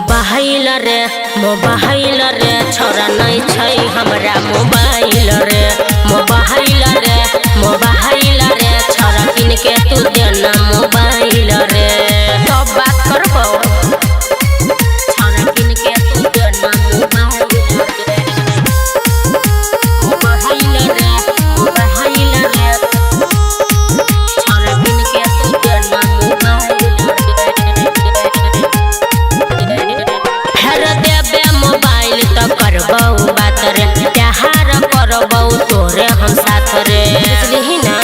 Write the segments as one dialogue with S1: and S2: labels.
S1: mobile रे छोरा नहीं छै हमरा मोबाइल रे छोरा किन के तू देना मोबाइल रे तब बात करबो छोरा किन के तू देना मोबाइल रे छोरा किन के तू देना मोबाइल करबौ बात रे प्यार करबौ तोरे हम साथ रे बुझलिही ना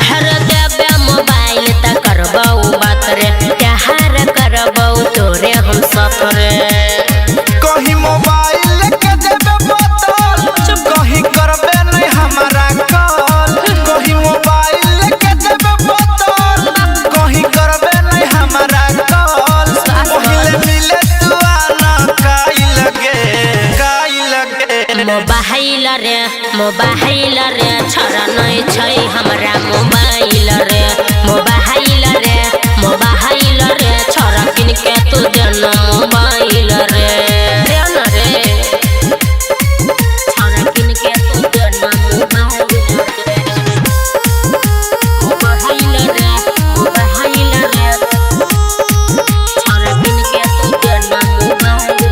S1: हर देबे मोबाइल त करबौ बात रे प्यार करबौ तोरे हम साथ रे
S2: कहीं मोबाइल के देबे बोतल कहीं करबे नहीं हमारा कॉल कहीं मोबाइल के देबे बोतल कहीं करबे नहीं हमारा कॉल पहिले मिले तू आना
S1: मोबाइल रे छोरा नहीं छै हमरा मोबाइल रे छोरा किन के तू देना मोबाइल रे देना रे छोरा किन के तू देना मोबाइल रे छोरा किन के तू देना मोबाइल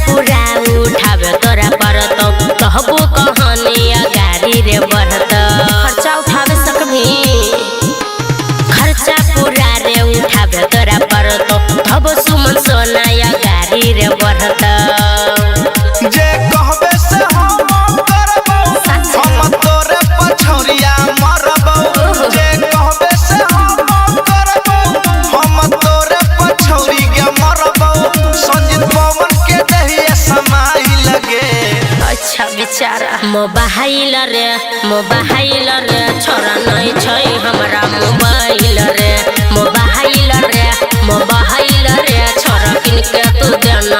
S1: पूरा उठावे तोरा परत कहबो कहानी गाड़ी रे बढ़त खर्चा उठावे सकबी खर्चा पूरा रे उठावे तोरा परत कहबो सुमन सोना गाड़ी रे बढ़त
S2: जे कहबे से हम करबौ हम तोरे पछौरिया मरबौ जे कहबे से हम करबौ हम तोरे पछौरी के मरबौ संजीत पवन के दहिया समाई लगे
S1: अच्छा बेचारा मोबाइल रे छोरा नहीं छै हमरा मोबाइल रे छोरा किन के तू देना